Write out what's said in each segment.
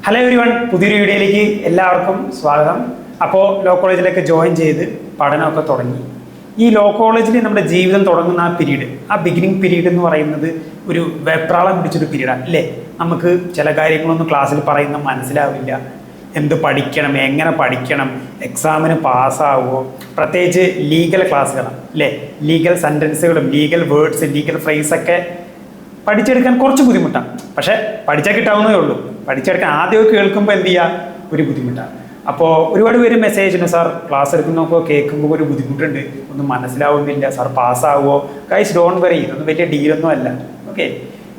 Hello everyone, പുതിയൊരു വീഡിയോയിലേക്ക് എല്ലാവർക്കും സ്വാഗതം. അപ്പോൾ ലോ കോളേജിലൊക്കെ ജോയിൻ ചെയ്ത് പഠനമൊക്കെ തുടങ്ങി. ഈ ലോ കോളേജിൽ നമ്മുടെ ജീവിതം തുടങ്ങുന്ന ആ പീരീഡ്, ആ ബിഗിനിങ് പീരീഡ് എന്ന് പറയുന്നത് ഒരു വെപ്രാളം പിടിച്ചൊരു പീരീഡാണ് അല്ലേ. നമുക്ക് ചില കാര്യങ്ങളൊന്നും ക്ലാസ്സിൽ പറയുന്ന മനസ്സിലാവില്ല. എന്ത് പഠിക്കണം, എങ്ങനെ പഠിക്കണം, എക്സാമിന് പാസ്സാവുമോ, പ്രത്യേകിച്ച് ലീഗൽ ക്ലാസ്സുകളാണ് അല്ലേ. ലീഗൽ സെൻറ്റൻസുകളും ലീഗൽ വേർഡ്സ്, ലീഗൽ ഫ്രേസൊക്കെ പഠിച്ചെടുക്കാൻ കുറച്ച് ബുദ്ധിമുട്ടാണ്. പക്ഷേ പഠിച്ചാൽ കിട്ടാവുന്നതേ ഉള്ളൂ. പഠിച്ചെടുക്കാൻ ആദ്യമൊക്കെ കേൾക്കുമ്പോൾ എന്ത് ചെയ്യുക, ഒരു ബുദ്ധിമുട്ടാണ്. അപ്പോൾ ഒരുപാട് പേര് മെസ്സേജിന്, സാർ ക്ലാസ് എടുക്കുന്നതൊക്കെ കേൾക്കുമ്പോൾ ഒരു ബുദ്ധിമുട്ടുണ്ട്, ഒന്നും മനസ്സിലാവുന്നില്ല, സാർ പാസ്സാവുമോ. ഗൈസ് ഡോണ്ട് വറി, ഇതൊന്നും വലിയ ഡീലൊന്നും അല്ല. ഓക്കെ,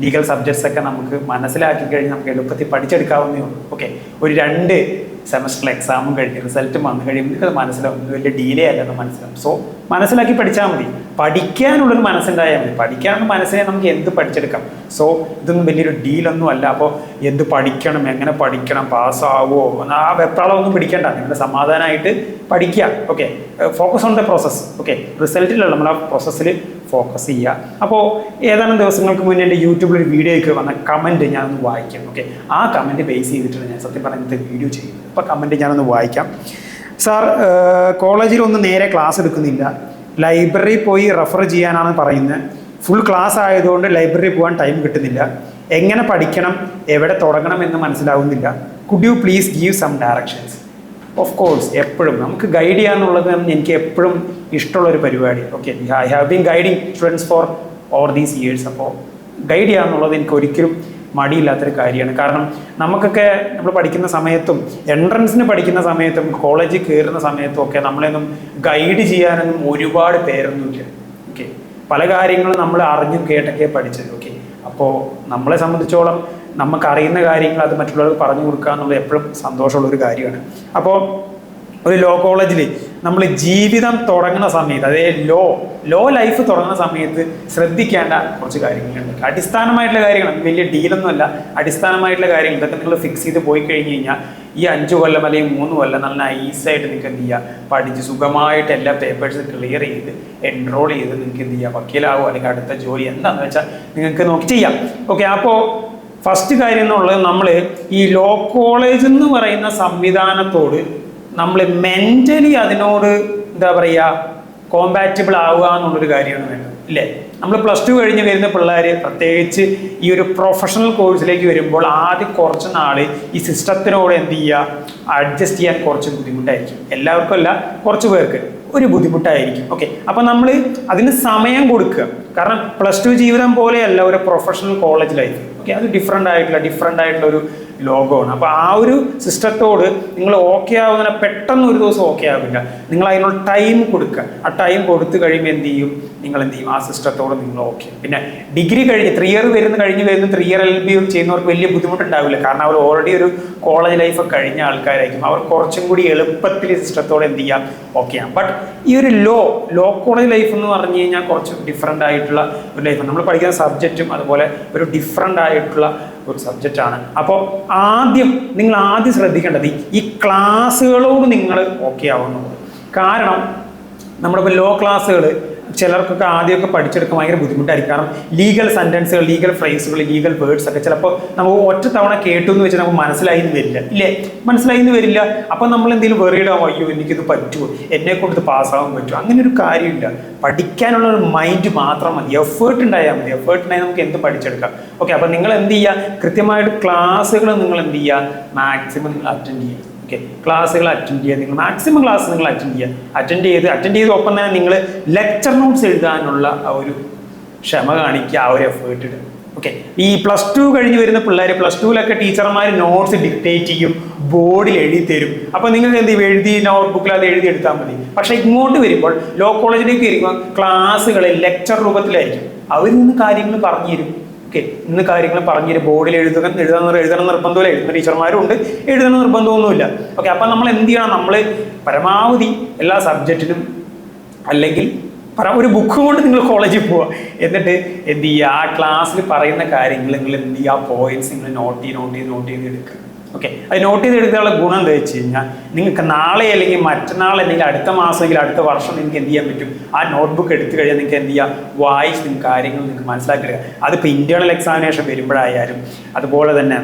ലീഗൽ സബ്ജക്ട്സ് ഒക്കെ നമുക്ക് മനസ്സിലാക്കി കഴിഞ്ഞ് നമുക്ക് എളുപ്പത്തിൽ പഠിച്ചെടുക്കാവുന്നേ ഉള്ളൂ. ഓക്കെ, ഒരു 2 സെമസ്റ്റർ എക്സാമും കഴിഞ്ഞ് റിസൾട്ടും വന്നു കഴിയുമ്പോൾ നിങ്ങൾക്കത് മനസ്സിലാവും, വലിയ ഡീലേ അല്ലെന്ന് മനസ്സിലാവും. സോ മനസ്സിലാക്കി പഠിച്ചാൽ മതി. പഠിക്കാനുള്ളൊരു മനസ്സുണ്ടായാൽ മതി. പഠിക്കാനുള്ള മനസ്സിനെ നമുക്ക് എന്ത് പഠിച്ചെടുക്കാം. സോ ഇതൊന്നും വലിയൊരു ഡീലൊന്നും അല്ല. അപ്പോൾ എന്ത് പഠിക്കണം, എങ്ങനെ പഠിക്കണം, പാസ്സാവോ, ആ വെപ്രാളമൊന്നും പിടിക്കേണ്ട. നിങ്ങളുടെ സമാധാനമായിട്ട് പഠിക്കുക. Okay, focus on the process. Okay, റിസൾട്ടിലുള്ള നമ്മൾ ആ പ്രോസസ്സിൽ ഫോക്കസ് ചെയ്യുക. അപ്പോൾ ഏതാനും ദിവസങ്ങൾക്ക് മുന്നേ എൻ്റെ യൂട്യൂബിൽ ഒരു വീഡിയോയ്ക്ക് വന്ന കമൻറ്റ് ഞാനൊന്ന് വായിക്കാം. ഓക്കെ, ആ കമൻറ്റ് ബേസ് ചെയ്തിട്ടാണ് ഞാൻ സത്യം പറഞ്ഞ വീഡിയോ ചെയ്യുന്നത്. അപ്പോൾ കമൻറ്റ് ഞാനൊന്ന് വായിക്കാം. സാർ, കോളേജിലൊന്നും നേരെ ക്ലാസ് എടുക്കുന്നില്ല, ലൈബ്രറി പോയി റെഫർ ചെയ്യാനാണ് പറയുന്നത്. ഫുൾ ക്ലാസ് ആയതുകൊണ്ട് ലൈബ്രറി പോകാൻ ടൈം കിട്ടുന്നില്ല. എങ്ങനെ പഠിക്കണം, എവിടെ തുടങ്ങണം എന്ന് മനസ്സിലാവുന്നില്ല. Could you please give some directions. Of course, എപ്പോഴും നമുക്ക് ഗൈഡ് ചെയ്യാന്നുള്ളത് എനിക്ക് എപ്പോഴും ഇഷ്ടമുള്ളൊരു പരിപാടി. Okay, I have been guiding students for all these years. അപ്പോൾ ഗൈഡ് ചെയ്യാന്നുള്ളത് എനിക്ക് ഒരിക്കലും മടിയില്ലാത്തൊരു കാര്യമാണ്. കാരണം നമുക്കൊക്കെ നമ്മൾ പഠിക്കുന്ന സമയത്തും എൻട്രൻസിന് പഠിക്കുന്ന സമയത്തും കോളേജിൽ കയറുന്ന സമയത്തും ഒക്കെ നമ്മളെയൊന്നും ഗൈഡ് ചെയ്യാനൊന്നും ഒരുപാട് പേരൊന്നുമില്ല. ഓക്കെ, പല കാര്യങ്ങളും നമ്മൾ അറിഞ്ഞും കേട്ടൊക്കെ പഠിച്ചത്. ഓക്കെ, അപ്പോൾ നമ്മളെ സംബന്ധിച്ചോളം നമുക്കറിയുന്ന കാര്യങ്ങൾ അത് മറ്റുള്ളവർക്ക് പറഞ്ഞു കൊടുക്കുക എന്നുള്ളത് എപ്പോഴും സന്തോഷമുള്ളൊരു കാര്യമാണ്. അപ്പോൾ ഒരു ലോ കോളേജിൽ നമ്മൾ ജീവിതം തുടങ്ങുന്ന സമയത്ത്, അതായത് ലോ ലൈഫ് തുടങ്ങുന്ന സമയത്ത് ശ്രദ്ധിക്കേണ്ട കുറച്ച് കാര്യങ്ങളുണ്ട്. അടിസ്ഥാനമായിട്ടുള്ള കാര്യങ്ങൾ, വലിയ ഡീലൊന്നുമല്ല, അടിസ്ഥാനമായിട്ടുള്ള കാര്യങ്ങൾ. ഇതൊക്കെ നിങ്ങൾ ഫിക്സ് ചെയ്ത് പോയി കഴിഞ്ഞ് കഴിഞ്ഞാൽ ഈ 5 കൊല്ലം അല്ലെങ്കിൽ 3 കൊല്ലം നല്ല ഈസായിട്ട് നിങ്ങൾക്ക് എന്ത് ചെയ്യുക, പഠിച്ച് സുഖമായിട്ട് എല്ലാ പേപ്പേഴ്സ് ക്ലിയർ ചെയ്ത് എൻറോൾ ചെയ്ത് നിങ്ങൾക്ക് എന്ത് ചെയ്യുക, വക്കീലാവോ അല്ലെങ്കിൽ അടുത്ത ജോലി എന്താണെന്ന് വെച്ചാൽ നിങ്ങൾക്ക് നോക്കി ചെയ്യാം. ഓക്കെ, അപ്പോൾ ഫസ്റ്റ് കാര്യം എന്നുള്ളത്, നമ്മൾ ഈ ലോ കോളേജ് എന്ന് പറയുന്ന സംവിധാനത്തോട് നമ്മൾ മെൻ്റലി അതിനോട് എന്താ പറയുക, കോമ്പാറ്റബിൾ ആവുക എന്നുള്ളൊരു കാര്യമാണ് വേണ്ടത് ഇല്ലേ. നമ്മൾ +2 കഴിഞ്ഞ് വരുന്ന പിള്ളേർ പ്രത്യേകിച്ച് ഈ ഒരു പ്രൊഫഷണൽ കോഴ്സിലേക്ക് വരുമ്പോൾ ആദ്യം കുറച്ച് നാൾ ഈ സിസ്റ്റത്തിനോട് എന്ത് ചെയ്യുക, അഡ്ജസ്റ്റ് ചെയ്യാൻ കുറച്ച് ബുദ്ധിമുട്ടായിരിക്കും. എല്ലാവർക്കും അല്ല, കുറച്ച് പേർക്ക് ഒരു ബുദ്ധിമുട്ടായിരിക്കും. ഓക്കെ, അപ്പം നമ്മൾ അതിന് സമയം കൊടുക്കുക. കാരണം +2 ജീവിതം പോലെയല്ല ഒരു പ്രൊഫഷണൽ കോളേജ് ലൈഫ്. ഓക്കെ, അത് ഡിഫറെൻ്റ് ആയിട്ടുള്ള ഒരു ലോകമാണ്. അപ്പോൾ ആ ഒരു സിസ്റ്റത്തോട് നിങ്ങൾ ഓക്കെ ആവുന്ന പെട്ടെന്ന് ഒരു ദിവസം ഓക്കെ ആവില്ല. നിങ്ങൾ അതിനുള്ള ടൈം കൊടുക്കുക. ആ ടൈം കൊടുത്തു കഴിയുമ്പോൾ എന്ത് ചെയ്യും, നിങ്ങൾ എന്ത് ചെയ്യും, ആ സിസ്റ്റത്തോട് നിങ്ങൾ ഓക്കെ. പിന്നെ ഡിഗ്രി കഴിഞ്ഞ് 3 ഇയർ കഴിഞ്ഞ് വരുന്ന 3 ഇയർ LLB ചെയ്യുന്നവർക്ക് വലിയ ബുദ്ധിമുട്ടുണ്ടാവില്ല. കാരണം അവർ ഓൾറെഡി ഒരു കോളേജ് ലൈഫ് കഴിഞ്ഞ ആൾക്കാരായിരിക്കും. അവർ കുറച്ചും കൂടി എളുപ്പത്തിൽ സിസ്റ്റത്തോട് എന്ത് ചെയ്യാം, ഓക്കെ ആണ്. ബട്ട് ഈ ഒരു ലോ കോളേജ് ലൈഫ് എന്ന് പറഞ്ഞു കഴിഞ്ഞാൽ കുറച്ച് ഡിഫറെൻ്റ് ആയിട്ടുള്ള ഒരു ലൈഫ്. നമ്മൾ പഠിക്കുന്ന സബ്ജക്റ്റും അതുപോലെ ഒരു ഡിഫറെൻ്റ് ആയിട്ടുള്ള ഒരു സബ്ജക്റ്റാണ്. അപ്പോൾ നിങ്ങൾ ആദ്യം ശ്രദ്ധിക്കേണ്ടത് ഈ ക്ലാസ്സുകളോട് നിങ്ങൾ ഓക്കെ ആവുന്നത്. കാരണം നമ്മളിപ്പോൾ ലോ ക്ലാസ്സുകൾ ചിലർക്കൊക്കെ ആദ്യമൊക്കെ പഠിച്ചെടുക്കാൻ ഭയങ്കര ബുദ്ധിമുട്ടായിരിക്കും. കാരണം ലീഗൽ സെൻറ്റൻസുകൾ, ലീഗൽ ഫ്രേസുകൾ, ലീഗൽ വേർഡ്സ് ഒക്കെ ചിലപ്പോൾ നമുക്ക് ഒറ്റ തവണ കേട്ടു എന്ന് വെച്ചാൽ നമുക്ക് മനസ്സിലായിന്ന് വരില്ല ഇല്ലേ, മനസ്സിലായിന്ന് വരില്ല. അപ്പം നമ്മൾ എന്തെങ്കിലും വെറിയിടാമോ, അയ്യോ എനിക്കിത് പറ്റുമോ, എന്നെ കൊണ്ട് പാസ്സാവാൻ പറ്റുമോ, അങ്ങനെ ഒരു കാര്യമില്ല. പഠിക്കാനുള്ള ഒരു മൈൻഡ് മാത്രം മതി, എഫേർട്ട് ഉണ്ടായാൽ മതി. എഫേർട്ട് ഉണ്ടായാൽ നമുക്ക് എന്ത് പഠിച്ചെടുക്കാം. ഓക്കെ, അപ്പം നിങ്ങൾ എന്ത് ചെയ്യുക, കൃത്യമായിട്ട് ക്ലാസ്സുകൾ നിങ്ങൾ എന്ത് ചെയ്യുക, മാക്സിമം നിങ്ങൾ അറ്റൻഡ് ചെയ്യുക. ഓക്കെ, ക്ലാസ്സുകൾ അറ്റൻഡ് ചെയ്യുക. നിങ്ങൾ മാക്സിമം ക്ലാസ് നിങ്ങൾ അറ്റൻഡ് ചെയ്ത് ഒപ്പം തന്നെ നിങ്ങൾ ലെക്ചർ നോട്ട്സ് എഴുതാനുള്ള ആ ഒരു ക്ഷമ കാണിക്കുക, ആ ഒരു എഫേർട്ട് ഇടുക. ഓക്കെ, ഈ +2 കഴിഞ്ഞ് വരുന്ന പിള്ളേർ +2-ലൊക്കെ ടീച്ചർമാർ നോട്ട്സ് ഡിക്റ്റേറ്റ് ചെയ്യും, ബോർഡിൽ എഴുതി തരും. അപ്പോൾ നിങ്ങൾക്ക് എന്ത് ചെയ്യും, എഴുതി നോട്ട്ബുക്കിൽ അത് എഴുതി എടുത്താൽ മതി. പക്ഷേ ഇങ്ങോട്ട് വരുമ്പോൾ ലോ കോളേജിലേക്ക് വരുമ്പോൾ ക്ലാസ്സുകൾ ലെക്ചർ രൂപത്തിലായിരിക്കും. അവർ നിന്ന് കാര്യങ്ങൾ പറഞ്ഞു തരും. ഓക്കെ, ഇന്ന് കാര്യങ്ങൾ പറഞ്ഞു തരും. ബോർഡിൽ എഴുതണം നിർബന്ധമില്ല, എഴുതുന്ന ടീച്ചർമാരും ഉണ്ട്, എഴുതണം നിർബന്ധമൊന്നുമില്ല. ഓക്കെ, അപ്പം നമ്മൾ എന്ത് ചെയ്യണം, നമ്മൾ പരമാവധി എല്ലാ സബ്ജക്റ്റിനും അല്ലെങ്കിൽ ഒരു ബുക്ക് കൊണ്ട് നിങ്ങൾ കോളേജിൽ പോവുക. എന്നിട്ട് എന്ത് ചെയ്യുക, ആ ക്ലാസ്സിൽ പറയുന്ന കാര്യങ്ങൾ നിങ്ങൾ എന്ത് ചെയ്യുക, ആ പോയിന്റ്സ് നിങ്ങൾ നോട്ട് ചെയ്ത് എടുക്കുക. ഓക്കെ, അത് നോട്ട് ചെയ്തെടുക്കാനുള്ള ഗുണം എന്താ വെച്ച് കഴിഞ്ഞാൽ, നിങ്ങൾക്ക് നാളെ അല്ലെങ്കിൽ മറ്റന്നാൾ അല്ലെങ്കിൽ അടുത്ത മാസം അല്ലെങ്കിൽ അടുത്ത വർഷം നിങ്ങൾക്ക് എന്ത് ചെയ്യാൻ പറ്റും, ആ നോട്ട്ബുക്ക് എടുത്തു കഴിഞ്ഞാൽ നിങ്ങൾക്ക് എന്ത് ചെയ്യുക, വായിച്ച് നിങ്ങൾക്ക് കാര്യങ്ങൾ നിങ്ങൾക്ക് മനസ്സിലാക്കുക. അതിപ്പോൾ ഇൻറ്റേർണൽ എക്സാമിനേഷൻ വരുമ്പോഴായാലും അതുപോലെ തന്നെ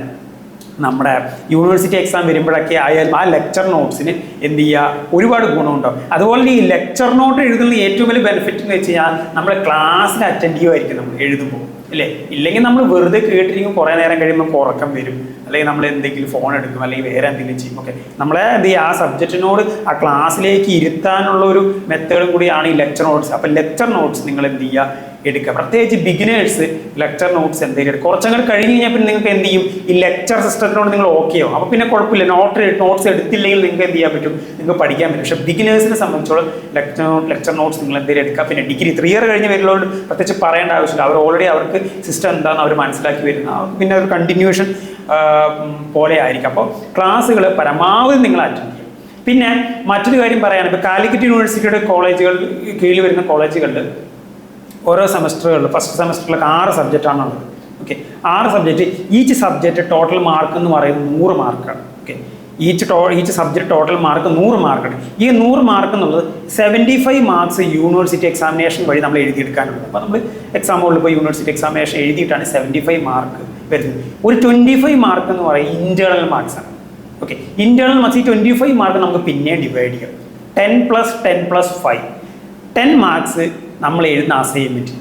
നമ്മുടെ യൂണിവേഴ്സിറ്റി എക്സാം വരുമ്പോഴൊക്കെ ആയാലും ആ ലെക്ചർ നോട്ട്സിന് എന്ത് ചെയ്യുക, ഒരുപാട് ഗുണമുണ്ടാവും. അതുപോലെ ഈ ലെക്ചർ നോട്ട് എഴുതുന്ന ഏറ്റവും വലിയ ബെനിഫിറ്റ് എന്ന് വെച്ച് കഴിഞ്ഞാൽ നമ്മൾ ക്ലാസ്സിൽ അറ്റൻഡ് ചെയ്യുമായിരിക്കും നമ്മൾ എഴുതുമ്പോൾ, അല്ലേ? ഇല്ലെങ്കിൽ നമ്മൾ വെറുതെ കേട്ടിരിക്കും, കുറേ നേരം കഴിയുമ്പോൾ ഉറക്കം വരും, അല്ലെങ്കിൽ നമ്മൾ എന്തെങ്കിലും ഫോൺ എടുക്കും, അല്ലെങ്കിൽ വേറെ എന്തെങ്കിലും ചെയ്യും. ഓക്കെ, നമ്മളെ എന്ത് ചെയ്യുക, ആ സബ്ജക്റ്റിനോട് ആ ക്ലാസ്സിലേക്ക് ഇരുത്താനുള്ള ഒരു മെത്തേഡും കൂടിയാണ് ഈ ലെക്ചർ നോട്ട്സ്. അപ്പം ലെക്ചർ നോട്ട്സ് നിങ്ങൾ എന്ത് ചെയ്യുക, എടുക്കുക. പ്രത്യേകിച്ച് ബിഗിനേഴ്സ് ലെക്ചർ നോട്ട്സ് എന്തെങ്കിലും എടുക്കുക. കുറച്ചങ്ങോട്ട് കഴിഞ്ഞ് കഴിഞ്ഞാൽ പിന്നെ നിങ്ങൾക്ക് എന്ത് ചെയ്യും, ഈ ലെക്ചർ സിസ്റ്റത്തിനോട് നിങ്ങൾ ഓക്കെ ആവും. അപ്പോൾ പിന്നെ കുഴപ്പമില്ല, നോട്ട്സ് എടുത്തില്ലെങ്കിൽ നിങ്ങൾക്ക് എന്ത് ചെയ്യാൻ പറ്റും, നിങ്ങൾക്ക് പഠിക്കാൻ പറ്റും. പക്ഷേ ബിഗിനേഴ്സിനെ സംബന്ധിച്ചോളം ലെക്ചർ നോട്ട്സ് നിങ്ങൾ എന്തെങ്കിലും എടുക്കുക. പിന്നെ ഡിഗ്രി 3 ഇയർ കഴിഞ്ഞ് വരുന്നവരോട് പ്രത്യേകിച്ച് പറയേണ്ട ആവശ്യമില്ല, അവർ ഓൾറെഡി അവർക്ക് സിസ്റ്റം എന്താണെന്ന് അവർ മനസ്സിലാക്കി വരുന്ന, പിന്നെ ഒരു കണ്ടിന്യൂഷൻ പോലെ ആയിരിക്കും. അപ്പോൾ ക്ലാസ്സുകൾ പരമാവധി നിങ്ങൾ അറ്റൻഡ് ചെയ്യും. പിന്നെ മറ്റൊരു കാര്യം പറയാൻ, ഇപ്പോൾ കാലിക്കറ്റ് യൂണിവേഴ്സിറ്റിയുടെ കോളേജുകൾ കീഴിൽ വരുന്ന കോളേജുകളിൽ ഓരോ സെമസ്റ്ററുകളിൽ ഫസ്റ്റ് സെമസ്റ്ററിലൊക്കെ 6 സബ്ജക്റ്റാണുള്ളത്. Okay, 6 subject. Each subject total mark എന്ന് പറയുന്നത് 100 മാർക്കാണ്. Okay, each subject total mark 100 മാർക്കാണ്. ഈ 100 മാർക്ക് എന്നുള്ളത് 75 മാർക്സ് യൂണിവേഴ്സിറ്റി എക്സാമിനേഷൻ വഴി നമ്മൾ എഴുതിയെടുക്കാനുള്ളത്. അപ്പോൾ നമ്മൾ എക്സാം ഹോളിൽ പോയി യൂണിവേഴ്സിറ്റി എക്സാമിനേഷൻ എഴുതിയിട്ടാണ് 75 മാർക്ക് വരുന്നത്. ഒരു 25 മാർക്ക് എന്ന് പറയുന്നത് ഇന്റേണൽ മാർക്സ് ആണ്. ഓക്കെ, ഇന്റേണൽ മാർക്സ്, ഈ 25 മാർക്ക് നമുക്ക് പിന്നെ ഡിവൈഡ് ചെയ്യാം. 10 + 10 + 5 10 മാർക്സ് നമ്മൾ എഴുതുന്ന അസൈൻമെൻറ്റ്.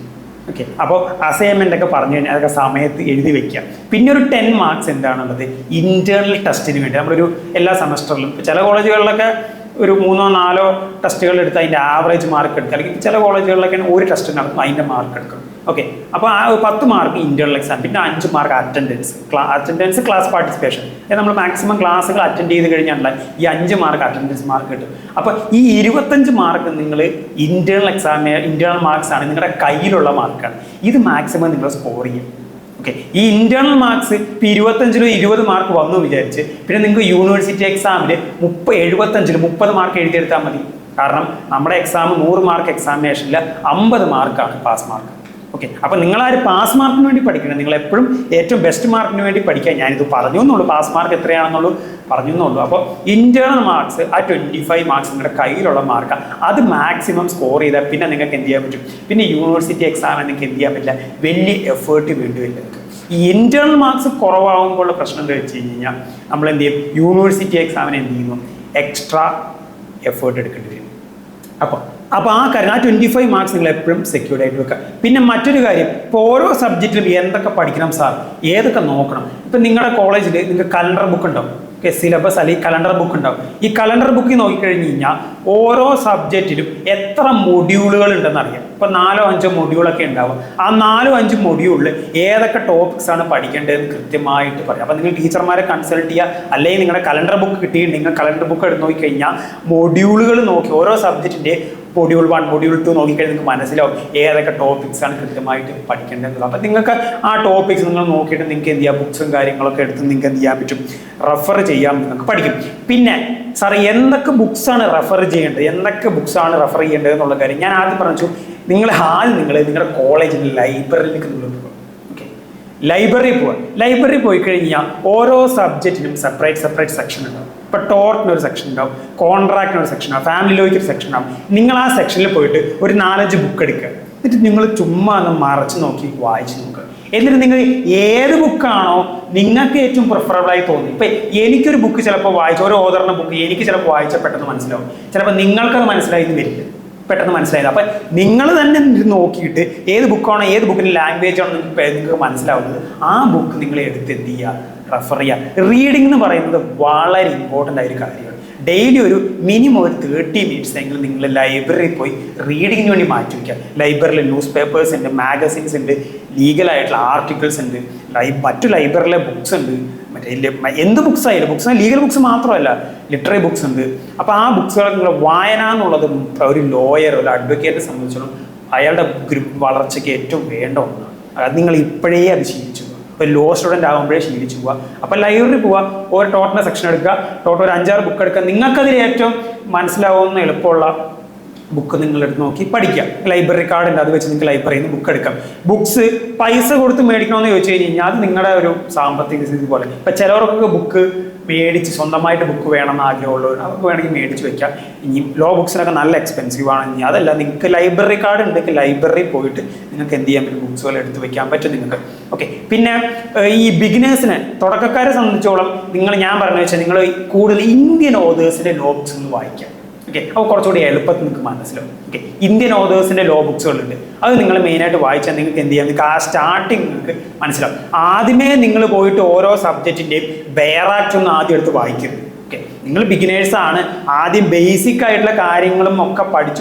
ഓക്കെ, അപ്പോൾ അസൈൻമെൻ്റ് ഒക്കെ പറഞ്ഞു കഴിഞ്ഞാൽ അതൊക്കെ സമയത്ത് എഴുതി വെക്കുക. പിന്നെ ഒരു 10 മാർക്സ് എന്താണുള്ളത്, ഇന്റേണൽ ടെസ്റ്റിന് വേണ്ടി നമ്മളൊരു എല്ലാ സെമസ്റ്ററിലും, ചില കോളേജുകളിലൊക്കെ ഒരു 3-4 ടെസ്റ്റുകൾ എടുത്ത് അതിൻ്റെ ആവറേജ് മാർക്ക് എടുക്കുക, അല്ലെങ്കിൽ ചില കോളേജുകളിലൊക്കെ ഒരു ടെസ്റ്റ് നടത്തും, അതിൻ്റെ മാർക്ക് എടുക്കും. ഓക്കെ, അപ്പോൾ ആ 10 മാർക്ക് ഇന്റേണൽ എക്സാം, പിന്നെ 5 മാർക്ക് അറ്റൻഡൻസ് ക്ലാസ് പാർട്ടിസിപ്പേഷൻ. നമ്മൾ മാക്സിമം ക്ലാസ്സുകൾ അറ്റൻഡ് ചെയ്ത് കഴിഞ്ഞാൽ ഈ 5 മാർക്ക് അറ്റൻഡൻസ് മാർക്ക് കിട്ടും. അപ്പോൾ ഈ 25 മാർക്ക് നിങ്ങൾ ഇന്റേണൽ മാർക്സ് ആണ്, നിങ്ങളുടെ കയ്യിലുള്ള മാർക്കാണ്. ഇത് മാക്സിമം നിങ്ങൾ സ്കോർ ചെയ്യും. ഓക്കെ, ഈ ഇന്റേണൽ മാർക്സ് ഇപ്പോൾ 25-ൽ 20 മാർക്ക് വന്നു വിചാരിച്ച് പിന്നെ നിങ്ങൾക്ക് യൂണിവേഴ്സിറ്റി എക്സാമിൽ 75-ൽ 30 മാർക്ക് എഴുതിയെടുത്താൽ മതി. കാരണം നമ്മുടെ എക്സാം 100 മാർക്ക് എക്സാമിനേഷനിൽ 50 മാർക്കാണ് പാസ് മാർക്ക്. ഓക്കെ, അപ്പോൾ നിങ്ങളാരും പാസ് മാർക്കിന് വേണ്ടി പഠിക്കണം, നിങ്ങൾ എപ്പോഴും ഏറ്റവും ബെസ്റ്റ് മാർക്കിന് വേണ്ടി പഠിക്കാൻ. ഞാനിത് പറഞ്ഞു എന്നുള്ളൂ, പാസ് മാർക്ക് എത്രയാണെന്നുള്ളൂ പറഞ്ഞു എന്നുള്ളൂ. അപ്പോൾ ഇന്റേണൽ മാർക്സ് ആ 25 മാർക്സ് നിങ്ങളുടെ കയ്യിലുള്ള മാർക്കാണ്. അത് മാക്സിമം സ്കോർ ചെയ്താൽ പിന്നെ നിങ്ങൾക്ക് എന്ത് ചെയ്യാൻ പറ്റും, പിന്നെ യൂണിവേഴ്സിറ്റി എക്സാമിന് നിങ്ങൾക്ക് എന്ത് ചെയ്യാൻ പറ്റില്ല, വലിയ എഫേർട്ട് വേണ്ടി വരില്ല. ഈ ഇന്റേണൽ മാർക്സ് കുറവാകുമ്പോഴുള്ള പ്രശ്നം എന്താ വെച്ച് കഴിഞ്ഞാൽ നമ്മൾ എന്ത് ചെയ്യും, യൂണിവേഴ്സിറ്റി എക്സാമിന് എന്ത് ചെയ്യുന്നു, എക്സ്ട്രാ എഫേർട്ട് എടുക്കേണ്ടി വരും. അപ്പോൾ ആ കാര്യം, ആ 25 മാർക്സ് നിങ്ങൾ എപ്പോഴും സെക്യൂർഡ് ആയിട്ട് വെക്കുക. പിന്നെ മറ്റൊരു കാര്യം, ഇപ്പോൾ ഓരോ സബ്ജക്റ്റിലും എന്തൊക്കെ പഠിക്കണം സാർ, ഏതൊക്കെ നോക്കണം. ഇപ്പം നിങ്ങളുടെ കോളേജിൽ നിങ്ങൾക്ക് കലണ്ടർ ബുക്ക് ഉണ്ടാവും, സിലബസ് അല്ലെങ്കിൽ കലണ്ടർ ബുക്ക് ഉണ്ടാവും. ഈ കലണ്ടർ ബുക്കിൽ നോക്കിക്കഴിഞ്ഞ് കഴിഞ്ഞാൽ ഓരോ സബ്ജക്റ്റിലും എത്ര മൊഡ്യൂളുകൾ ഉണ്ടെന്ന് അറിയാം. ഇപ്പം 4-5 മൊഡ്യൂളൊക്കെ ഉണ്ടാവും. ആ 4-5 മൊഡ്യൂളിൽ ഏതൊക്കെ ടോപ്പിക്സ് ആണ് പഠിക്കേണ്ടതെന്ന് കൃത്യമായിട്ട് പറയാം. അപ്പം നിങ്ങൾ ടീച്ചർമാരെ കൺസൾട്ട് ചെയ്യുക, അല്ലെങ്കിൽ നിങ്ങളുടെ കലണ്ടർ ബുക്ക് കിട്ടിയിട്ട് നിങ്ങൾ കലണ്ടർ ബുക്ക് എടുത്ത് നോക്കിക്കഴിഞ്ഞാൽ മൊഡ്യൂളുകൾ നോക്കി ഓരോ സബ്ജക്റ്റിൻ്റെ മൊഡ്യൂൾ 1 മൊഡ്യൂൾ 2 നോക്കിക്കഴിഞ്ഞാൽ നിങ്ങൾക്ക് മനസ്സിലാവും ഏതൊക്കെ ടോപ്പിക്സ് ആണ് കൃത്യമായിട്ട് പഠിക്കേണ്ടത്. അപ്പം നിങ്ങൾക്ക് ആ ടോപ്പിക്സ് നിങ്ങൾ നോക്കിയിട്ട് നിങ്ങൾക്ക് എന്ത് ചെയ്യാം, ബുക്സും കാര്യങ്ങളൊക്കെ എടുത്ത് നിങ്ങൾക്ക് എന്ത് ചെയ്യാൻ പറ്റും, റെഫർ ചെയ്യാൻ നിങ്ങൾക്ക് പഠിക്കും. പിന്നെ സാർ എന്തൊക്കെ ബുക്സാണ് റെഫർ ചെയ്യേണ്ടത്, എന്തൊക്കെ ബുക്സാണ് റെഫർ ചെയ്യേണ്ടത് എന്നുള്ള കാര്യം ഞാൻ ആദ്യം പറഞ്ഞു. നിങ്ങളുടെ കോളേജിൽ ലൈബ്രറിയിലേക്ക് നിങ്ങൾ പോകുക. ഓക്കെ, ലൈബ്രറി പോവുക. ലൈബ്രറി പോയി കഴിഞ്ഞാൽ ഓരോ സബ്ജക്റ്റിനും സെപ്പറേറ്റ് സെക്ഷൻ ഉണ്ടാവും. ഇപ്പോൾ ടോർട്ടിന് ഒരു സെക്ഷൻ ഉണ്ടാവും, കോൺട്രാക്റ്റിന് ഒരു സെക്ഷൻ ഉണ്ടാവും, ഫാമിലി ലോയ്ക്ക് ഒരു സെക്ഷൻ ഉണ്ടാവും. നിങ്ങൾ ആ സെക്ഷനിൽ പോയിട്ട് ഒരു 4-5 ബുക്ക് എടുക്കുക. എന്നിട്ട് നിങ്ങൾ ചുമ്മാ ഒന്ന് മറച്ച് നോക്കി വായിച്ച് നോക്കുക. എന്നിട്ട് നിങ്ങൾ ഏത് ബുക്കാണോ നിങ്ങൾക്ക് ഏറ്റവും പ്രിഫറബിളായി തോന്നി. ഇപ്പം എനിക്കൊരു ബുക്ക് ചിലപ്പോൾ വായിച്ച ഒരു ഓതറിൻ്റെ ബുക്ക് എനിക്ക് ചിലപ്പോൾ വായിച്ചാൽ പെട്ടെന്ന് മനസ്സിലാവും, ചിലപ്പോൾ നിങ്ങൾക്കത് മനസ്സിലായെന്ന് വരില്ല, പെട്ടെന്ന് മനസ്സിലായത്. അപ്പം നിങ്ങൾ തന്നെ നോക്കിയിട്ട് ഏത് ബുക്കാണോ, ഏത് ബുക്കിൻ്റെ ലാംഗ്വേജ് ആണോ നിങ്ങൾക്ക് മനസ്സിലാവുന്നത്, ആ ബുക്ക് നിങ്ങൾ എടുത്ത് എന്ത് ചെയ്യുക, റെഫർ ചെയ്യുക. റീഡിംഗ് എന്ന് പറയുന്നത് വളരെ ഇമ്പോർട്ടൻ്റ് ആയ ഒരു കാര്യമാണ്. ഡെയിലി ഒരു മിനിമം ഒരു 30 മിനിറ്റ്സ് എങ്കിലും നിങ്ങൾ ലൈബ്രറിയിൽ പോയി റീഡിങ്ങിന് വേണ്ടി മാറ്റി വയ്ക്കുക. ലൈബ്രറിയിൽ ന്യൂസ് പേപ്പേഴ്സ് ഉണ്ട്, മാഗസിൻസ് ഉണ്ട്, ലീഗലായിട്ടുള്ള ആർട്ടിക്കിൾസ് ഉണ്ട്, മറ്റു ലൈബ്രറിയിലെ ബുക്സ് ഉണ്ട്, എന്ത് ബുക്സ് ആയാലും ബുക്സ് ലീഗൽ ബുക്സ് മാത്രമല്ല ലിറ്റററി ബുക്സ് ഉണ്ട്. അപ്പോൾ ആ ബുക്സുകൾ നിങ്ങൾ വായന എന്നുള്ളത് ഒരു ലോയർ, ഒരു അഡ്വക്കേറ്റിനെ സംബന്ധിച്ചിടത്തോളം അയാളുടെ വളർച്ചയ്ക്ക് ഏറ്റവും വേണ്ട ഒന്നാണ്. അത് നിങ്ങൾ ഇപ്പോഴേ അത് ശീലിച്ചു. ഒരു ലോ സ്റ്റുഡൻ്റ് ആകുമ്പോഴേ ശീലിച്ചു പോവുക. അപ്പോൾ ലൈബ്രറി പോവുക, ഒരു ടോട്ടിൻ്റെ സെക്ഷൻ എടുക്കുക, ടോട്ടൽ ഒരു 5-6 ബുക്ക് എടുക്കുക. നിങ്ങൾക്കതിൽ ഏറ്റവും മനസ്സിലാവുന്ന എളുപ്പമുള്ള ബുക്ക് നിങ്ങൾ എടുത്ത് നോക്കി പഠിക്കുക. ലൈബ്രറി കാർഡ് ഉണ്ട്, അത് വെച്ച് നിങ്ങൾക്ക് ലൈബ്രറിയിൽ നിന്ന് ബുക്ക് എടുക്കാം. ബുക്സ് പൈസ കൊടുത്ത് മേടിക്കണമെന്ന് ചോദിച്ചു കഴിഞ്ഞാൽ അത് നിങ്ങളുടെ ഒരു സാമ്പത്തിക സ്ഥിതി പോലെ. ഇപ്പം ചിലവർക്കൊക്കെ ബുക്ക് മേടിച്ച് സ്വന്തമായിട്ട് ബുക്ക് വേണമെന്ന് ആഗ്രഹമുള്ളവർ അവർക്ക് വേണമെങ്കിൽ മേടിച്ച് വെക്കാം. ഇനി ലോ ബുക്സിനൊക്കെ നല്ല എക്സ്പെൻസീവ് ആണ്. ഇനി അതല്ല, നിങ്ങൾക്ക് ലൈബ്രറി കാർഡ് ഉണ്ടെങ്കിൽ ലൈബ്രറി പോയിട്ട് നിങ്ങൾക്ക് എന്ത് ചെയ്യാൻ പറ്റും, ബുക്സുകൾ എടുത്ത് വെക്കാൻ പറ്റും നിങ്ങൾക്ക്. ഓക്കെ, പിന്നെ ഈ ബിഗിനേഴ്സിനെ, തുടക്കക്കാരെ സംബന്ധിച്ചോളം ഞാൻ പറഞ്ഞു വെച്ചാൽ നിങ്ങൾ കൂടുതൽ ഇന്ത്യൻ ഓതേഴ്സിന്റെ ലോ ബുക്സ് ഒന്ന് വായിക്കാം. ഓക്കെ, അപ്പോൾ കുറച്ചുകൂടി എളുപ്പത്തിൽ നിങ്ങൾക്ക് മനസ്സിലാവും. ഓക്കെ, ഇന്ത്യൻ ഓതേഴ്സിന്റെ ലോ ബുക്സുകളുണ്ട്, അത് നിങ്ങൾ മെയിനായിട്ട് വായിച്ചാൽ നിങ്ങൾക്ക് എന്ത് ചെയ്യാം, നിങ്ങൾക്ക് ആ സ്റ്റാർട്ടിങ് നിങ്ങൾക്ക് മനസ്സിലാവും. ആദ്യമേ നിങ്ങൾ പോയിട്ട് ഓരോ സബ്ജക്റ്റിൻ്റെയും ബെയറാക്ട് ഒന്ന് ആദ്യം എടുത്ത് വായിക്കരുത്. ഓക്കെ, നിങ്ങൾ ബിഗിനേഴ്സ് ആണ്, ആദ്യം ബേസിക് ആയിട്ടുള്ള കാര്യങ്ങളും ഒക്കെ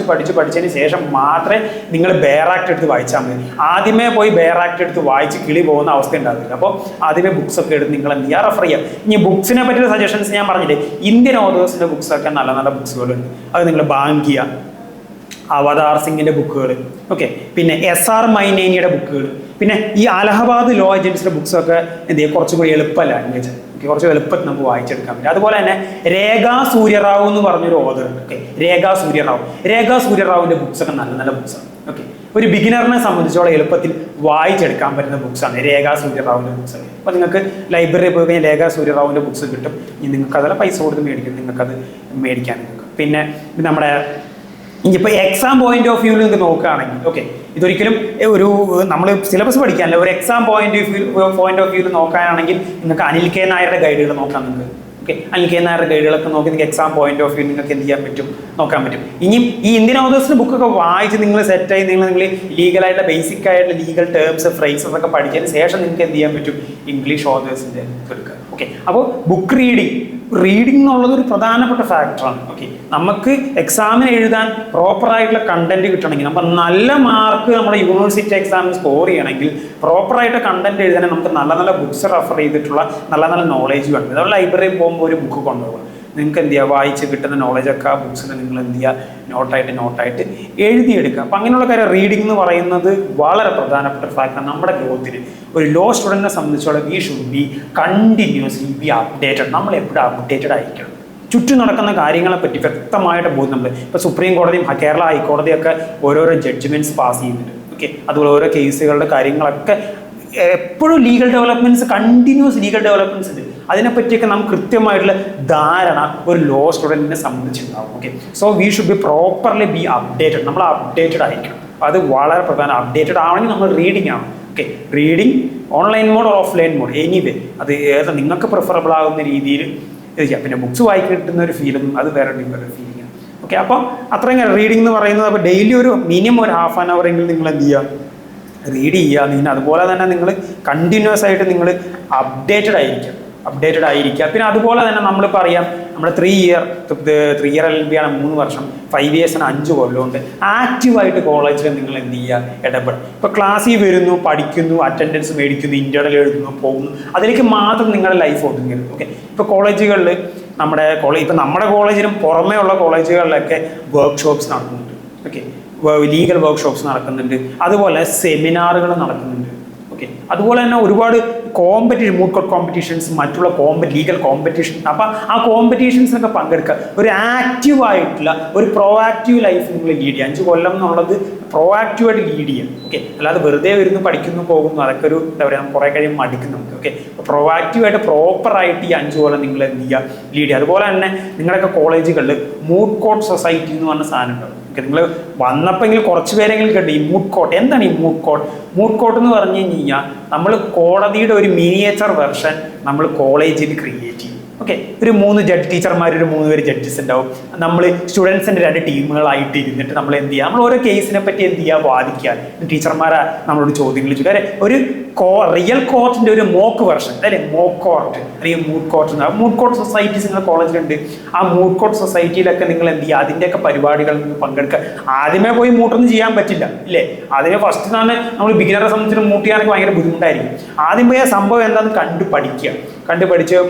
പഠിച്ചതിന് ശേഷം മാത്രമേ നിങ്ങൾ ബെയറാക്ട് എടുത്ത് വായിച്ചാൽ മതി. ആദ്യമേ പോയി ബെയറാക്ട് എടുത്ത് വായിച്ച് കിളി പോകുന്ന അവസ്ഥ ഉണ്ടാവില്ല. അപ്പോൾ ആദ്യമേ ബുക്സ് ഒക്കെ എടുത്ത് നിങ്ങൾ എന്ത് ചെയ്യുക, റെഫർ ചെയ്യുക. ഇനി ബുക്സിനെ പറ്റിയുള്ള സജഷൻസ് ഞാൻ പറഞ്ഞില്ലേ, ഇന്ത്യൻ ഓതേഴ്സിന്റെ ബുക്സൊക്കെ നല്ല നല്ല ബുക്സുകളുണ്ട്, അത് നിങ്ങൾ ബാങ്കിയ, അവതാർ സിംഗിന്റെ ബുക്കുകൾ, ഓക്കെ, പിന്നെ SR മൈനേനിയുടെ ബുക്കുകൾ, പിന്നെ ഈ അലഹബാദ് ലോ ഏജൻസിയുടെ ബുക്സൊക്കെ എന്ത് ചെയ്യുക, കുറച്ചുകൂടി എളുപ്പ ലാംഗ്വേജ്, കുറച്ച് എളുപ്പത്തിൽ നമുക്ക് വായിച്ചെടുക്കാൻ പറ്റും. അതുപോലെ തന്നെ രേഖാ സൂര്യറാവു എന്ന് പറഞ്ഞൊരു ഓതർ ഉണ്ട്. ഓക്കെ, രേഖാ സൂര്യറാവുവിന്റെ ബുക്സ് ഒക്കെ നല്ല നല്ല ബുക്സാണ്. ഓക്കെ, ഒരു ബിഗിനറിനെ സംബന്ധിച്ചോളം എളുപ്പത്തിൽ വായിച്ചെടുക്കാൻ പറ്റുന്ന ബുക്സാണ് രേഖാ സൂര്യറാവുവിന്റെ ബുക്സ്. അപ്പോൾ നിങ്ങൾക്ക് ലൈബ്രറിയിൽ പോയി കഴിഞ്ഞാൽ രേഖാ സൂര്യറാവുവിന്റെ ബുക്സ് കിട്ടും. ഇനി നിങ്ങൾക്ക് അതെല്ലാം പൈസ കൊടുത്ത് മേടിക്കും, നിങ്ങൾക്കത് മേടിക്കാൻ നിൽക്കും. പിന്നെ നമ്മുടെ ഇനിയിപ്പോൾ എക്സാം പോയിന്റ് ഓഫ് വ്യൂവിൽ നിങ്ങൾക്ക് നോക്കുകയാണെങ്കിൽ, ഓക്കെ, ഇതൊരിക്കലും ഒരു നമ്മൾ സിലബസ് പഠിക്കാനല്ല, ഒരു എക്സാം പോയിന്റ് ഓഫ് വ്യൂവിൽ നോക്കാനാണെങ്കിൽ നിങ്ങൾക്ക് അനിൽ കെ നായരുടെ ഗൈഡുകൾ നോക്കാം നിങ്ങൾക്ക്. ഓക്കെ, അനിൽ കെ നായരുടെ ഗൈഡുകളൊക്കെ നോക്കി നിങ്ങൾക്ക് എക്സാം പോയിന്റ് ഓഫ് വ്യൂ നിങ്ങൾക്ക് എന്ത് ചെയ്യാൻ പറ്റും, നോക്കാൻ പറ്റും. ഇനിയും ഈ ഇന്ത്യൻ ഓതേഴ്സിന്റെ ബുക്കൊക്കെ വായിച്ച് നിങ്ങൾ സെറ്റായി നിങ്ങൾ ലീഗലായിട്ടുള്ള ബേസിക് ആയിട്ടുള്ള ലീഗൽ ടേംസ് ഫ്രേസസ് ഒക്കെ പഠിച്ചതിന് ശേഷം നിങ്ങൾക്ക് എന്ത് ചെയ്യാൻ പറ്റും, ഇംഗ്ലീഷ് ഓതേഴ്സിന്റെ എടുക്കുക. ഓക്കെ, അപ്പോൾ ബുക്ക് റീഡിംഗ് എന്നുള്ളത് ഒരു പ്രധാനപ്പെട്ട ഫാക്ടറാണ്. ഓക്കെ, നമുക്ക് എക്സാമിന് എഴുതാൻ പ്രോപ്പറായിട്ടുള്ള കണ്ടന്റ് കിട്ടണമെങ്കിൽ, നമ്മൾ നല്ല മാർക്ക് നമ്മുടെ യൂണിവേഴ്സിറ്റി എക്സാമിന് സ്കോർ ചെയ്യണമെങ്കിൽ പ്രോപ്പറായിട്ട് കണ്ടന്റ് എഴുതാൻ നമുക്ക് നല്ല നല്ല ബുക്സ് റെഫർ ചെയ്തിട്ടുള്ള നല്ല നല്ല നോളേജ് വേണം. അതുപോലെ ലൈബ്രറിയിൽ പോകുമ്പോൾ ഒരു ബുക്ക് കൊണ്ടുപോകുക, നിങ്ങൾക്ക് എന്ത് ചെയ്യുക, വായിച്ച് കിട്ടുന്ന നോളജൊക്കെ ആ ബുക്സിൽ നിങ്ങൾ എന്ത് ചെയ്യുക, നോട്ടായിട്ട് എഴുതിയെടുക്കുക. അപ്പം അങ്ങനെയുള്ള കാര്യം റീഡിംഗ് എന്ന് പറയുന്നത് വളരെ പ്രധാനപ്പെട്ട ഫാക്ടറാണ് നമ്മുടെ ഗ്രോത്തിന്. ഒരു ലോ സ്റ്റുഡൻറ്റിനെ സംബന്ധിച്ചോളം V should B continuously B updated. നമ്മൾ എപ്പോഴും അപ്ഡേറ്റഡ് ആയിരിക്കണം. ചുറ്റും നടക്കുന്ന കാര്യങ്ങളെ പറ്റി വ്യക്തമായിട്ട് ബോധം നമ്മൾ ഇപ്പോൾ സുപ്രീം കോടതിയും കേരള ഹൈക്കോടതിയൊക്കെ ഓരോരോ ജഡ്ജ്മെന്റ്സ് പാസ് ചെയ്യുന്നുണ്ട്. ഓക്കെ, അതുപോലെ ഓരോ കേസുകളുടെ കാര്യങ്ങളൊക്കെ എപ്പോഴും legal developments, continues legal developments ഉണ്ട്. അതിനെപ്പറ്റിയൊക്കെ നമുക്ക് കൃത്യമായിട്ടുള്ള ധാരണ ഒരു ലോ സ്റ്റുഡൻറ്റിനെ സംബന്ധിച്ചുണ്ടാവും. Okay, so we should be properly be updated. നമ്മൾ അപ്ഡേറ്റഡ് ആയിരിക്കണം. അത് വളരെ പ്രധാനം. അപ്ഡേറ്റഡ് ആണെങ്കിൽ നമ്മൾ റീഡിംഗ് ആണ്. ഓക്കെ, reading online mode or offline mode anyway അത് ഏത് നിങ്ങൾക്ക് പ്രിഫറബിൾ ആകുന്ന രീതിയിൽ ഇത് ചെയ്യാം. പിന്നെ ബുക്സ് വായിക്കാൻ കിട്ടുന്ന ഒരു ഫീലും അത് വേറെ ഫീലിംഗ് ആണ്. ഓക്കെ, അപ്പം അത്രയും റീഡിംഗ് എന്ന് പറയുന്നത്, അപ്പോൾ ഡെയിലി ഒരു മിനിമം ഒരു ഹാഫ് ആൻ അവർ എങ്കിലും നിങ്ങൾ എന്ത് ചെയ്യുക, റീഡ് ചെയ്യുക. നിങ്ങൾ അതുപോലെ തന്നെ നിങ്ങൾ കണ്ടിന്യൂസ് ആയിട്ട് നിങ്ങൾ അപ്ഡേറ്റഡ് ആയിരിക്കുക. പിന്നെ അതുപോലെ തന്നെ നമ്മളിപ്പോൾ അറിയാം, നമ്മുടെ 3 ഇയർ LLB ആണ് 3 വർഷം, 5 years 5 കൊല്ലമുണ്ട്. ആക്റ്റീവായിട്ട് കോളേജിൽ നിങ്ങൾ എന്ത് ചെയ്യുക, ഇടപെടും. ഇപ്പോൾ ക്ലാസ്സിൽ വരുന്നു, പഠിക്കുന്നു, അറ്റൻഡൻസ് മേടിക്കുന്നു, ഇന്റേണൽ എഴുതുന്നു, പോകുന്നു, അതിലേക്ക് മാത്രം നിങ്ങളുടെ ലൈഫ് ഒതുങ്ങരുത്. ഓക്കെ, ഇപ്പോൾ കോളേജുകളിൽ ഇപ്പം നമ്മുടെ കോളേജിനും പുറമേ ഉള്ള കോളേജുകളിലൊക്കെ വർക്ക്ഷോപ്സ് നടക്കുന്നുണ്ട്. ഓക്കെ, ലീഗൽ വർക്ക്ഷോപ്സ് നടക്കുന്നുണ്ട്, അതുപോലെ സെമിനാറുകൾ നടക്കുന്നുണ്ട്. ഓക്കെ, അതുപോലെ തന്നെ ഒരുപാട് മൂഡ് കോർട്ട് കോമ്പറ്റീഷൻസ്, മറ്റുള്ള ലീഗൽ കോമ്പറ്റീഷൻ. അപ്പം ആ കോമ്പറ്റീഷൻസിനൊക്കെ പങ്കെടുക്കുക. ഒരു ആക്റ്റീവായിട്ടുള്ള ഒരു പ്രോആക്റ്റീവ് ലൈഫ് നിങ്ങൾ ലീഡ് ചെയ്യുക. 5 കൊല്ലം എന്നുള്ളത് പ്രോആക്റ്റീവായിട്ട് ലീഡ് ചെയ്യാം. ഓക്കെ, അല്ലാതെ വെറുതെ വരുന്നു, പഠിക്കുന്നു, പോകുന്നു, അതൊക്കെ ഒരു എന്താ പറയുക, കുറേ കഴിയും മടിക്കും നമുക്ക്. ഓക്കെ, പ്രോആക്റ്റീവായിട്ട് പ്രോപ്പറായിട്ട് ഈ 5 കൊല്ലം നിങ്ങൾ എന്ത് ചെയ്യുക, ലീഡ് ചെയ്യുക. അതുപോലെ തന്നെ നിങ്ങളുടെയൊക്കെ കോളേജുകളിൽ മൂഡ് കോർട്ട് സൊസൈറ്റി എന്ന് പറഞ്ഞ സാധനം ഉണ്ടാവും. നിങ്ങൾ വന്നപ്പോൾ കുറച്ച് പേരെങ്കിലും കേട്ടു ഈ മൂഡ് കോർട്ട്. എന്താണ് ഈ മൂഡ് കോർട്ട്? മൂഡ് കോർട്ട് എന്ന് പറഞ്ഞു കഴിഞ്ഞാൽ നമ്മൾ കോടതിയുടെ ഒരു മിനിയേച്ചർ വെർഷൻ നമ്മൾ കോളേജിൽ ക്രിയേറ്റ് ചെയ്യും. ഓക്കെ, ഒരു 3 ടീച്ചർമാർ, ഒരു 3 പേര് ജഡ്ജസ് ഉണ്ടാവും. നമ്മൾ സ്റ്റുഡൻസിൻ്റെ 2 ടീമുകളായിട്ട് ഇരുന്നിട്ട് നമ്മൾ എന്ത് ചെയ്യുക, നമ്മൾ ഓരോ കേസിനെ പറ്റി എന്ത് ചെയ്യുക, വാദിക്കുക. ടീച്ചർമാരെ നമ്മളോട് ചോദ്യങ്ങൾ ചോദിക്കുക. ഒരു റിയൽ കോർട്ടിന്റെ ഒരു മോക്ക് വെർഷൻ, അല്ലെ മോക്ക് കോർട്ട് അല്ലെങ്കിൽ mood court. Mood court societies നിങ്ങളുടെ കോളേജിലുണ്ട്. ആ മൂഡ് കോർട്ട് സൊസൈറ്റിയിലൊക്കെ നിങ്ങൾ എന്ത് ചെയ്യുക, അതിൻ്റെയൊക്കെ പരിപാടികളിൽ നിങ്ങൾ പങ്കെടുക്കുക. ആദ്യമേ പോയി മൂട്ടൊന്നും ചെയ്യാൻ പറ്റില്ല, ഇല്ലേ? ആദ്യമേ ഫസ്റ്റ് നമ്മൾ ബിഗിനറെ സംബന്ധിച്ച് മൂട്ട് ചെയ്യാനൊക്കെ ഭയങ്കര ബുദ്ധിമുട്ടായിരിക്കും. ആദ്യം പോയി ആ സംഭവം എന്താണെന്ന് കണ്ടുപഠിച്ച്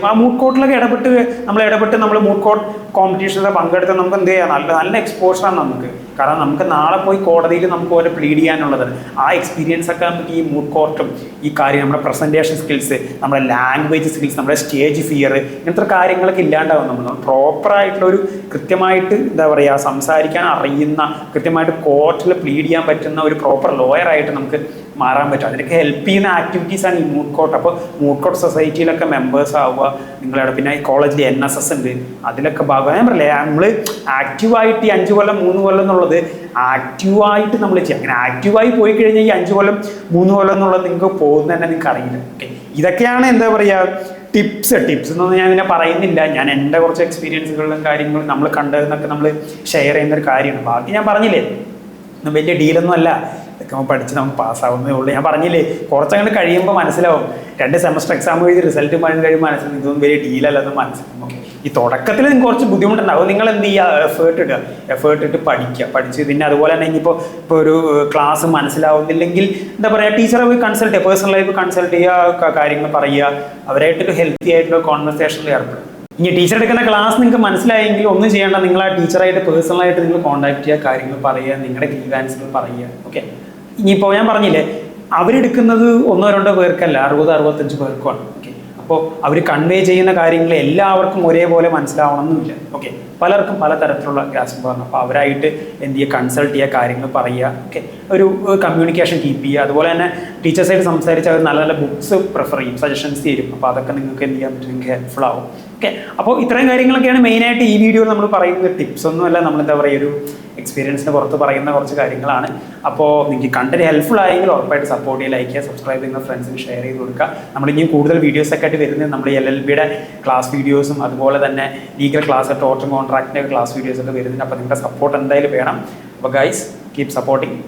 ആ മൂഡ് കോർട്ടിലൊക്കെ ഇടപെട്ട് നമ്മൾ മൂഡ് കോർട്ട് കോമ്പറ്റീഷനിൽ പങ്കെടുത്ത് നമുക്ക് എന്ത് ചെയ്യാം, നല്ല എക്സ്പോഷറാണ് നമുക്ക്. കാരണം നമുക്ക് നാളെ പോയി കോടതിയിൽ നമുക്ക് ഓരോ പ്ലീഡ് ചെയ്യാനുള്ളതാണ്. ആ എക്സ്പീരിയൻസ് ഒക്കെ നമുക്ക് ഈ മൂഡ് കോർട്ടും ഈ കാര്യം, നമ്മുടെ പ്രസൻറ്റേഷൻ സ്കിൽസ്, നമ്മുടെ ലാംഗ്വേജ് സ്കിൽസ്, നമ്മുടെ സ്റ്റേജ് ഫിയർ, ഇങ്ങനത്തെ കാര്യങ്ങളൊക്കെ ഇല്ലാണ്ടാവും. നമ്മൾ പ്രോപ്പറായിട്ടുള്ളൊരു കൃത്യമായിട്ട് എന്താ പറയുക, സംസാരിക്കാൻ അറിയുന്ന, കൃത്യമായിട്ട് കോർട്ടിൽ പ്ലീഡ് ചെയ്യാൻ പറ്റുന്ന ഒരു പ്രോപ്പർ ലോയറായിട്ട് നമുക്ക് മാറാൻ പറ്റും. അതിനൊക്കെ ഹെൽപ്പ് ചെയ്യുന്ന ആക്ടിവിറ്റീസാണ് ഈ മൂഡ് കോർട്ട്. അപ്പോൾ മൂഡ് കോർട്ട് സൊസൈറ്റിയിലൊക്കെ മെമ്പേഴ്സ് ആവുക നിങ്ങളുടെ. പിന്നെ കോളേജിൽ NSS ഉണ്ട്, അതിലൊക്കെ ഭാഗം. ഞാൻ പറയില്ലേ, നമ്മൾ ആക്റ്റീവായിട്ട് ഈ 5 കൊല്ലം 3 കൊല്ലം എന്നുള്ളത് ആക്റ്റീവായിട്ട് നമ്മൾ ചെയ്യാം. അങ്ങനെ ആക്റ്റീവായി പോയി കഴിഞ്ഞാൽ ഈ 5 കൊല്ലം 3 കൊല്ലം എന്നുള്ളത് നിങ്ങൾക്ക് പോകുന്ന തന്നെ നിങ്ങൾക്ക് അറിയില്ല. ഓക്കെ, ഇതൊക്കെയാണ് എന്താ പറയുക ടിപ്സ് എന്നൊന്നും ഞാൻ ഇതിനെ പറയുന്നില്ല. ഞാൻ എൻ്റെ കുറച്ച് എക്സ്പീരിയൻസുകളും കാര്യങ്ങളും നമ്മൾ കണ്ടതെന്നൊക്കെ നമ്മൾ ഷെയർ ചെയ്യുന്ന ഒരു കാര്യമാണ്. ബാക്കി ഞാൻ പറഞ്ഞില്ലേ, വലിയ ഡീലൊന്നും അല്ല, ഇതൊക്കെ പഠിച്ച് നമുക്ക് പാസ്സാവുന്നേ ഉള്ളൂ. ഞാൻ പറഞ്ഞില്ലേ, കുറച്ചങ്ങോട്ട് കഴിയുമ്പോൾ മനസ്സിലാവും. 2 സെമസ്റ്റർ എക്സാം എഴുതി റിസൾട്ട് കഴിഞ്ഞ് കഴിയുമ്പോൾ മനസ്സിലാവും ഇതൊന്നും വലിയ ഡീലല്ലെന്ന് മനസ്സിലാവും. ഈ തുടക്കത്തിൽ നിങ്ങൾക്ക് കുറച്ച് ബുദ്ധിമുട്ടുണ്ടാവും. നിങ്ങൾ എന്ത് ചെയ്യുക, എഫേർട്ട് ഇട്ട് പഠിച്ച് പിന്നെ അതുപോലെ തന്നെ ഇപ്പോൾ ഒരു ക്ലാസ് മനസ്സിലാവുന്നില്ലെങ്കിൽ എന്താ പറയുക, ടീച്ചറെ പോയി കൺസൾട്ട് ചെയ്യുക, പേഴ്സണലായി കൺസൾട്ട് ചെയ്യുക, കാര്യങ്ങൾ പറയുക, അവരായിട്ടൊരു ഹെൽത്തി ആയിട്ടുള്ള കോൺവെർസേഷനിൽ ഏർപ്പെടും. ഇനി ടീച്ചർ എടുക്കുന്ന ക്ലാസ് നിങ്ങൾക്ക് മനസ്സിലായെങ്കിൽ ഒന്നും ചെയ്യേണ്ട, നിങ്ങൾ ആ ടീച്ചറായിട്ട് പേഴ്സണലായിട്ട് നിങ്ങൾ കോൺടാക്ട് ചെയ്യുക, കാര്യങ്ങൾ പറയുക, നിങ്ങളുടെ ഗ്രീവാൻസുകൾ പറയുക. ഓക്കെ, ഇനിയിപ്പോൾ ഞാൻ പറഞ്ഞില്ലേ, അവരെടുക്കുന്നത് 1-2 പേർക്കല്ല, 60-65 പേർക്കുമാണ്. ഓക്കെ, അപ്പോൾ അവർ കൺവേ ചെയ്യുന്ന കാര്യങ്ങൾ എല്ലാവർക്കും ഒരേപോലെ മനസ്സിലാവണമെന്നില്ല. ഓക്കെ, പലർക്കും പലതരത്തിലുള്ള ഗ്രാസ്പിംഗ് പറഞ്ഞു. അപ്പോൾ അവരായിട്ട് എന്ത് ചെയ്യുക, കൺസൾട്ട് ചെയ്യുക, കാര്യങ്ങൾ പറയുക. ഓക്കെ, ഒരു കമ്മ്യൂണിക്കേഷൻ കീപ്പ് ചെയ്യുക. അതുപോലെ തന്നെ ടീച്ചേഴ്സായിട്ട് സംസാരിച്ച് അവർ നല്ല നല്ല ബുക്സ് പ്രിഫർ ചെയ്യും, സജഷൻസ് തരും. അപ്പോൾ അതൊക്കെ നിങ്ങൾക്ക് എന്ത് ചെയ്യാൻ പറ്റും, നിങ്ങൾക്ക് ഹെൽപ്ഫുൾ ആവും. ഓക്കെ, അപ്പോൾ ഇത്രയും കാര്യങ്ങളൊക്കെയാണ് മെയിനായിട്ട് ഈ വീഡിയോയിൽ നമ്മൾ പറയുന്ന ടിപ്സ്. ഒന്നുമല്ല, നമ്മളെന്താ പറയുക, ഒരു എക്സ്പീരിയൻസിന് പുറത്ത് പറയുന്ന കുറച്ച് കാര്യങ്ങളാണ്. അപ്പോൾ നിങ്ങൾക്ക് കണ്ടന്റ് ഹെൽപ്ഫുൾ ആയെങ്കിൽ ഉറപ്പായിട്ട് സപ്പോർട്ട് ചെയ്യുക, ലൈക്ക് ചെയ്യുക, സബ്സ്ക്രൈബ് ചെയ്യുന്ന ഫ്രണ്ട്സിന് ഷെയർ ചെയ്ത് കൊടുക്കുക. നമ്മളിനി കൂടുതൽ വീഡിയോസൊക്കെ ആയിട്ട് വരുന്നത് നമ്മൾ LLBയുടെ ക്ലാസ് വീഡിയോസും അതുപോലെ തന്നെ ലീഗൽ ക്ലാസ്, ടോർട്ട് കോൺട്രാക്റ്റിൻ്റെ ക്ലാസ് വീഡിയോസൊക്കെ വരുന്നുണ്ട്. അപ്പോൾ നിങ്ങളുടെ സപ്പോർട്ട് എന്തായാലും വേണം. അപ്പോൾ ഗൈസ്, കീപ് സപ്പോർട്ടിങ്.